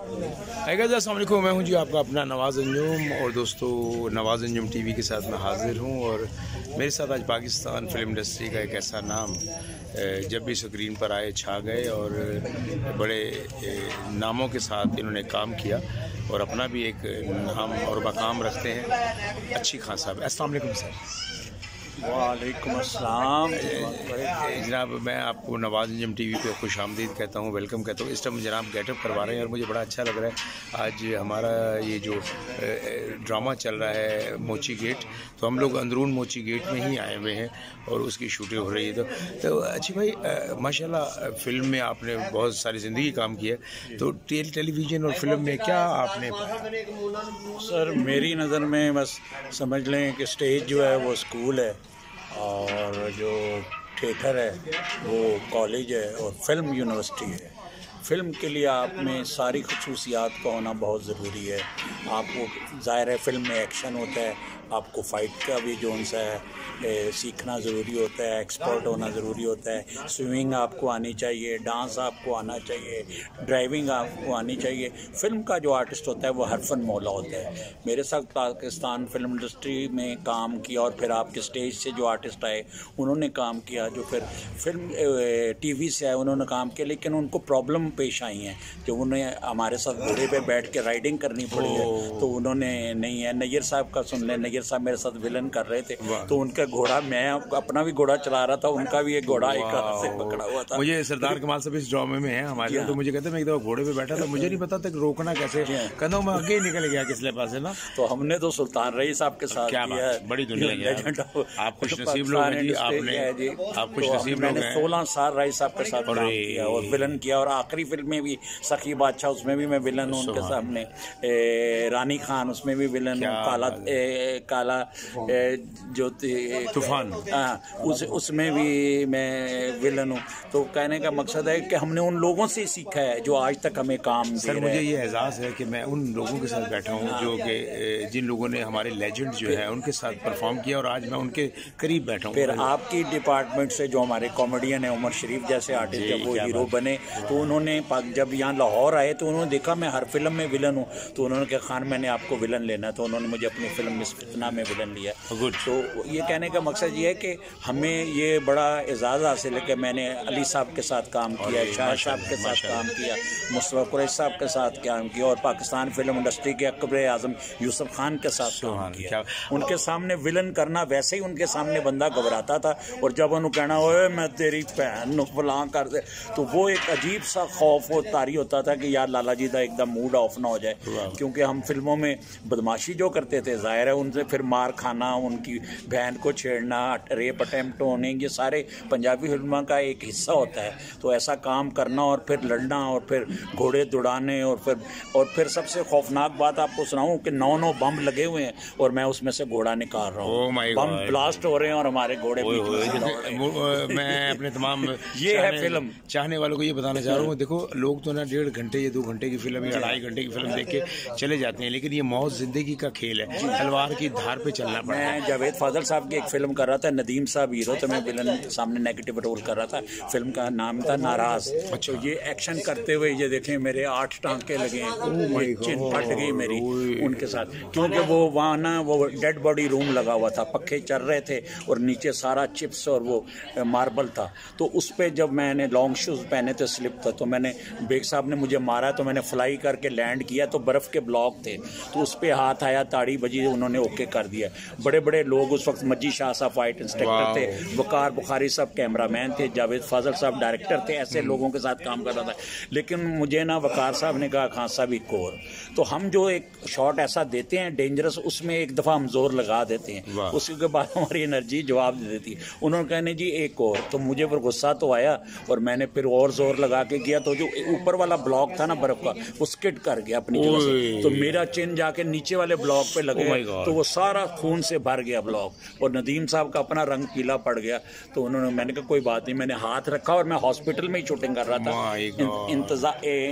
अस्सलाम वालेकुम, मैं हूं जी आपका अपना नवाज़ अंजुम। और दोस्तों, नवाज़ अंजुम टीवी के साथ मैं हाज़िर हूं और मेरे साथ आज पाकिस्तान फिल्म इंडस्ट्री का एक ऐसा नाम जब भी स्क्रीन पर आए छा गए और बड़े नामों के साथ इन्होंने काम किया और अपना भी एक नाम और मकाम रखते हैं। अच्छी खान साहब, अस्सलाम वालेकुम सर। वालेकुम अस्सलाम जनाब, मैं आपको नवाज़ अंजुम टीवी पे खुश आमदीद कहता हूँ, वेलकम कहता हूँ। इस टाइम जनाब गेटअप करवा रहे हैं और मुझे बड़ा अच्छा लग रहा है। आज हमारा ये जो ड्रामा चल रहा है मोची गेट, तो हम लोग अंदरून मोची गेट में ही आए हुए हैं और उसकी शूटिंग हो रही है। तो अच्छी भाई, माशाल्लाह फिल्म में आपने बहुत सारी ज़िंदगी काम किया, तो टेलीविज़न और फिल्म में क्या आपने सर, मेरी नज़र में बस समझ लें कि स्टेज जो है वो स्कूल है और जो थिएटर है वो कॉलेज है और फिल्म यूनिवर्सिटी है। फ़िल्म के लिए आप में सारी खसूसियात का होना बहुत ज़रूरी है। आपको ज़ाहिर है फ़िल्म में एक्शन होता है, आपको फ़ाइट का भी जो सा है सीखना ज़रूरी होता है, एक्सपर्ट होना ज़रूरी होता है। स्विमिंग आपको आनी चाहिए, डांस आपको आना चाहिए, ड्राइविंग आपको आनी चाहिए। फ़िल्म का जो आर्टिस्ट होता है वो हर फन मौला होता है। मेरे साथ पाकिस्तान फिल्म इंडस्ट्री में काम किया और फिर आपके स्टेज से जो आर्टिस्ट आए उन्होंने काम किया, जो फिर फिल्म टीवी से आए उन्होंने काम किया, लेकिन उनको प्रॉब्लम पेश आई हैं। जो उन्हें हमारे साथ घोड़े पे बैठ के राइडिंग करनी पड़ी है तो उन्होंने नहीं है। नैयर साहब का सुन लें, नैयर साहब मेरे साथ विलन कर रहे थे तो उनका घोड़ा, मैं अपना भी घोड़ा चला रहा था, उनका भी एक घोड़ा एक हाथ से पकड़ा हुआ था। मुझे सरदार कमाल साहब इस ड्रामे में है हमारे, तो मुझे कहते मैं एक दफा घोड़े पे बैठा था, मुझे नहीं पता था रोकना कैसे, कहता हूँ मैं आगे ही निकल गया किसले पास है ना। तो हमने तो सुल्तान रईस साहब के साथ क्या बात, बड़ी दुनिया है। आप खुशनसीब लोग हैं जी, आप खुशनसीब लोग हैं। 16 साल रईस साहब के साथ काम किया और विलन किया और आखिरी फिल्म में भी सखी बादशाह, उसमें भी मैं विलन हूँ उनके सामने। रानी खान, उसमें भी विलन हूँ। काला जो तूफान, उसमें भी मैं विलन हूँ। तो कहने का मकसद है कि हमने उन लोगों से सीखा है जो आज तक हमें काम सर, मुझे ये एहसास है कि मैं उन लोगों के साथ बैठा हूँ जो कि जिन लोगों ने हमारे लेजेंड जो है उनके साथ परफॉर्म किया और आज मैं उनके करीब बैठा हूँ। फिर आपकी डिपार्टमेंट से जो हमारे कॉमेडियन है उमर शरीफ जैसे आर्टिस्ट, जब वो हीरो बने तो उन्होंने जब यहाँ लाहौर आए तो उन्होंने देखा मैं हर फिल्म में विलन हूँ, तो उन्होंने कहा खान मैंने आपको विलन लेना है, तो उन्होंने मुझे अपनी फिल्म मिस फितना में विलन लिया। तो ये कहने का मकसद ये है कि हमें ये बड़ा एजाज़ हासिल है कि मैंने अली साहब के साथ काम किया, शाह साहब के साथ काम किया, मुस्तफा कुरैशी साहब के साथ काम किया और पाकिस्तान फिल्म इंडस्ट्री के अकबर आजम यूसुफ खान के साथ काम किया। उनके सामने विलन करना, वैसे ही उनके सामने बंदा घबराता था और जब उन्होंने कहना ओए मैं तेरी भैन फलां कर दे, तो वो एक अजीब सा खौफ और तारी होता था कि यार लाला जी का एकदम मूड ऑफ ना हो जाए। क्योंकि हम फिल्मों में बदमाशी जो करते थे, जाहिर है उनसे फिर मार खाना, उनकी बहन को छेड़ना, रेप अटेम्प्ट होने, ये सारे पंजाबी फिल्मों का एक हिस्सा होता है। तो ऐसा काम करना और फिर लड़ना और फिर घोड़े दौड़ाने और फिर सबसे खौफनाक बात आपको सुनाऊं कि 9 बम लगे हुए हैं और मैं उसमें से घोड़ा निकाल रहा हूँ। बम ब्लास्ट हो रहे हैं और हमारे घोड़े मैं अपने तमाम ये है फिल्म चाहने वालों को ये बताना चाह रहा हूँ, देखो लोग तो ना 1.5 घंटे या 2 घंटे की फिल्म या 2.5 घंटे की फिल्म देख के चले जाते हैं, लेकिन ये मौत जिंदगी का खेल है, तलवार की धार पे चलना पड़ता है। मैं जावेद फाजल साहब की एक फिल्म कर रहा था, नदीम साहब हीरो, तो मैं विलन सामने नेगेटिव रोल कर रहा था। फिल्म का नाम था नाराज। तो ये एक्शन करते हुए ये देखें मेरे 8 टांके लगे, चिन फट गई मेरी उनके साथ, क्योंकि वो वहाँ ना वो डेड बॉडी रूम लगा हुआ था, पक्खे चल रहे थे और नीचे सारा चिप्स और वो मार्बल था। तो उस पर जब मैंने लॉन्ग शूज़ पहने थे, स्लिप था, तो मैंने बेग साहब ने मुझे मारा तो मैंने फ्लाई करके लैंड किया, तो बर्फ़ के ब्लॉक थे तो उस पर हाथ आया, ताड़ी बजी, उन्होंने ओके कर दिया। बड़े बड़े लोग उस वक्त, मज्जी शाह साहब फाइट इंस्ट्रक्टर थे, वकार बुखारी साहब कैमरामैन थे, जावेद फाजल साहब डायरेक्टर थे, ऐसे लोगों के साथ काम कर रहा था। लेकिन मुझे ना वकार साहब ने कहा खान साहब एक और, तो हम जो एक शॉट ऐसा देते हैं डेंजरस, उसमें एक दफ़ा हम जोर लगा देते हैं, उसके बाद हमारी एनर्जी जवाब दे देती है। उन्होंने कहने जी एक और, तो मुझे फिर गुस्सा तो आया और मैंने फिर और जोर लगा के किया, तो जो ऊपर वाला ब्लॉक था ना बर्फ का, वो स्किड कर गया अपनी जगह से, तो मेरा चिन जाके नीचे वाले ब्लॉक पे लगे तो वो सारा खून से भर गया ब्लॉक, और नदीम साहब का अपना रंग पीला पड़ गया। तो उन्होंने, मैंने कहा कोई बात नहीं, मैंने हाथ रखा और मैं हॉस्पिटल में ही शूटिंग कर रहा था,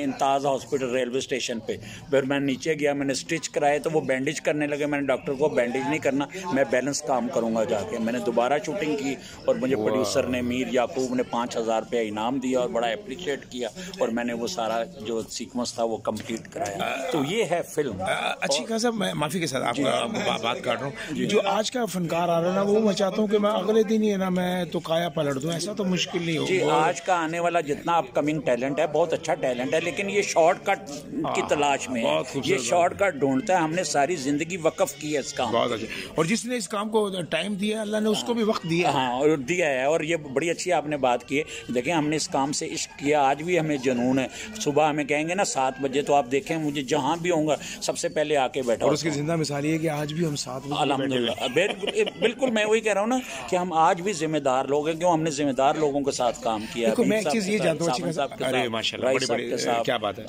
इंताज हॉस्पिटल रेलवे स्टेशन पे। फिर मैं नीचे गया, मैंने स्टिच कराए तो वो बैंडेज करने लगे। मैंने डॉक्टर को बैंडेज नहीं करना, मैं बैलेंस काम करूंगा जाके। मैंने दोबारा शूटिंग की और मुझे प्रोड्यूसर ने मीर याकूब ने 5,000 रुपया इनाम दिया और बड़ा अप्रिशिएट किया, और मैंने वो सारा जो सीक्वेंस था वो कंप्लीट कराया। तो ये है फिल्म। अच्छी खासा, मैं माफ़ी के साथ आपका बात काट रहा हूँ, जो आज का फनकार आ रहा है ना, वो मैं चाहता हूँ कि मैं अगले दिन ही है ना मैं तो काया पलट दूँ, ऐसा तो मुश्किल नहीं हो जी। आज का आने वाला जितना अपकमिंग टैलेंट है बहुत अच्छा टैलेंट है, लेकिन ये शॉर्टकट की तलाश में है, ये शॉर्टकट ढूंढता है। हमने सारी जिंदगी वक्फ की है इस काम, बहुत अच्छा। और जिसने इस काम को टाइम दिया, अल्लाह ने उसको भी वक्त दिया। हाँ, और दिया है। और ये बड़ी अच्छी आपने बात की है। देखिए, हमने इस काम से इश्क किया, आज भी हमें जुनून है। सुबह हमें कहेंगे ना 7 बजे, तो आप देखें मुझे जहाँ भी होऊंगा सबसे पहले आके बैठा। और उसकी जिंदा मिसाल ये है कि आज भी हम 7 बजे, अल्हम्दुलिल्लाह। बिल्कुल, मैं वही कह रहा हूँ ना कि हम आज भी जिम्मेदार लोग हैं, क्यों हमने जिम्मेदार लोगों के साथ काम किया। देखो, मैं एक चीज़ ये जानता हूँ, अरे माशाल्लाह, बड़ी क्या बात है।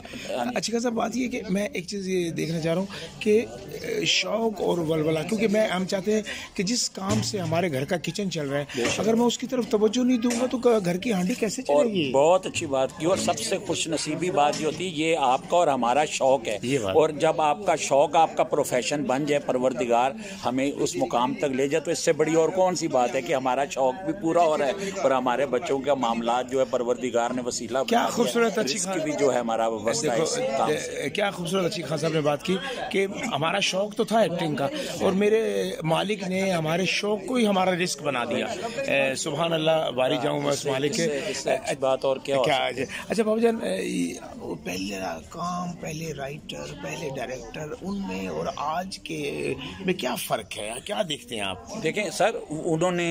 अच्छी खासा बात ये कि मैं एक चीज़ ये देखना चाह रहा हूँ कि शौक और वलवला, क्योंकि हम चाहते हैं कि जिस काम से हमारे घर का किचन चल रहा है, अगर मैं उसकी तरफ तवज्जो नहीं दूंगा तो घर की हांडी कैसे चलेगी। बहुत अच्छी बात की। और सबसे खुश नसीबी बात जो होती है, ये आपका और हमारा शौक है, और जब आपका शौक आपका प्रोफेशन बन जाए, परवरदिगार हमें उस मुकाम तक ले जाए, तो इससे बड़ी और कौन सी बात है कि हमारा शौक भी पूरा हो रहा है और हमारे बच्चों का मामला जो है परवरदिगार ने वसीला। क्या खूबसूरत अच्छी भी जो है हमारा व्यवस्था है। क्या खूबसूरत अच्छी खान साहब ने बात की कि हमारा शौक तो था एक्टिंग का, और मेरे मालिक ने हमारे शौक को ही हमारा रिस्क बना दिया। सुभान अल्लाह, बारी जाऊँ मैं उस मालिक के। बात और क्या। अच्छा बाबूजान, पहले काम, पहले राइटर, पहले डायरेक्टर, उनमें और आज के में क्या फ़र्क है, क्या देखते हैं आप? देखें सर, उन्होंने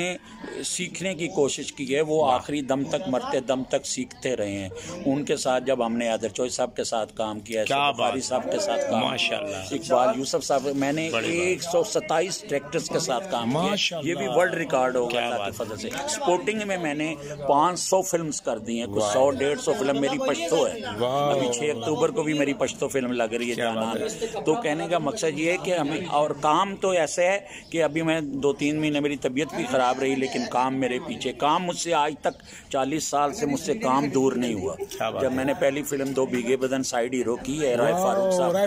सीखने की कोशिश की है, वो आखिरी दम तक, मरते दम तक सीखते रहे हैं। उनके साथ जब हमने आदर चौधरी साहब के साथ काम किया, बुखारी साहब के साथ काम, माशाल्लाह, इकबाल यूसुफ साहब, मैंने 127 डायरेक्टर्स के साथ काम किया। ये भी वर्ल्ड रिकॉर्ड हो गया अल्लाह की फजल से। स्पोर्टिंग में मैंने 500 फिल्म्स कर दी हैं, कुछ 100-150 फिल्म मेरी पश्तो है। अभी 6 अक्टूबर को भी मेरी पश्तो फिल्म लग रही है जानान। तो कहने का मकसद ये है कि हमें, और काम तो ऐसे है कि अभी मैं 2-3 महीने मेरी तबीयत भी खराब रही, लेकिन काम मेरे पीछे, काम मुझसे आज तक 40 साल से मुझसे काम दूर नहीं हुआ। जब मैंने पहली फिल्म 2 बीघे बदन साइड हीरो की है, राय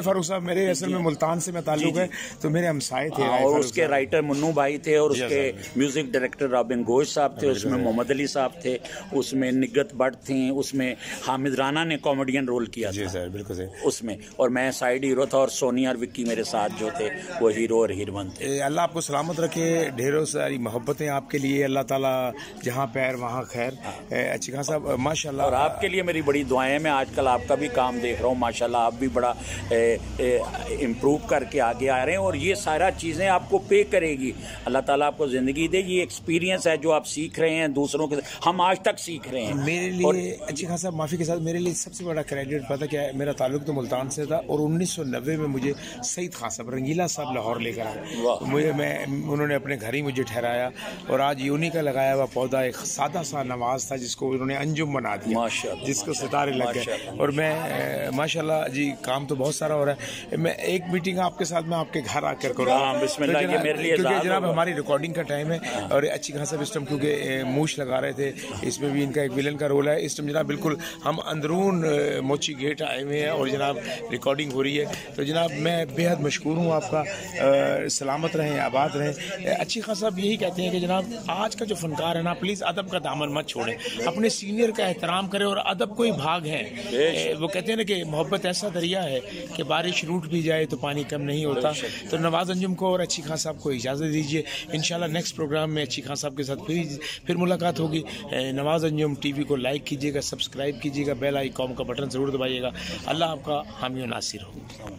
फारूक साहब मेरे असल में मुल्तान से मैं ताल्लुक है, तो मेरे हमसाए थे। और उसके राइटर मुन्नू भाई थे, और उसके म्यूजिक डायरेक्टर रॉबिन घोष साहब थे, उसमें मोहम्मद अली साहब थे, उसमें निगत भट्ट थी, उसमें हामिद राना ने कॉमेडियन रोल किया था। सर बिल्कुल सही उसमें, और मैं साइड हीरो था, और सोनी और विक्की मेरे साथ जो थे वो हीरो और हीरोइन थे। अल्लाह आपको सलामत रखे, ढेरों सारी मोहब्बतें आपके लिए, अल्लाह ताला जहाँ पैर वहाँ खैर। अच्छी खान साहब माशाल्लाह, और आपके लिए मेरी बड़ी दुआएं। मैं आजकल आपका भी काम देख रहा हूँ, माशाल्लाह आप भी बड़ा इम्प्रूव करके आगे आ रहे हैं, और ये सारा चीज़ें आपको पे करेगी। अल्लाह ताला आपको ज़िंदगी दे। ये एक्सपीरियंस है जो आप सीख रहे हैं दूसरों के, हम आज तक सीख रहे हैं। मेरे लिए अच्छी खासा, माफ़ी के साथ, मेरे लिए सबसे बड़ा क्रेडिट पता क्या है, मेरा ताल्लुक तो मुल्तान से था, और 1990 में मुझे सईद खान साहब, रंगीला साहब लाहौर लेकर आए। उन्होंने अपने घर ही मुझे ठहराया, और आज यूनी का लगाया हुआ पौधा एक सादा सा नवाज था, जिसको उन्होंने अंजुम बना दिया, जिसको सितारे लग गए। और मैं माशाल्लाह जी, काम तो बहुत सारा हो रहा है। मैं एक मीटिंग आपके साथ में आपके घर आकर करूँगा, क्योंकि जनाब हमारी रिकॉर्डिंग का टाइम है, और अच्छी खासा इस टाइम क्योंकि मूछ लगा रहे थे, इसमें भी इनका एक विलन का रोल है इस टाइम जनाब। बिल्कुल हम अंदरून मोची गेट आए हुए हैं, और जनाब रिकॉर्डिंग हो रही है। तो जनाब मैं बेहद मशकूर हूँ आपका, सलामत रहें, आबाद रहें। अच्छी खासा साहब यही कहते हैं कि जनाब आज का जो फनकार है ना, प्लीज़ अदब का दामन मत छोड़ें, अपने सीनियर का एहतराम करें, और अदब कोई भाग है। वो कहते हैं ना कि मोहब्बत ऐसा दरिया है कि बारिश रूठ भी जाए तो पानी कम नहीं होता। तो नवाज अंजुम को और अच्छी खान साहब को इजाज़त दीजिए, इंशाल्लाह नेक्स्ट प्रोग्राम में अच्छी खान साहब के साथ फिर मुलाकात होगी। नवाज अंजुम टीवी को लाइक कीजिएगा, सब्सक्राइब कीजिएगा, बेल आइकॉन का बटन ज़रूर दबाइएगा। अल्लाह आपका हामी और नासिर हो।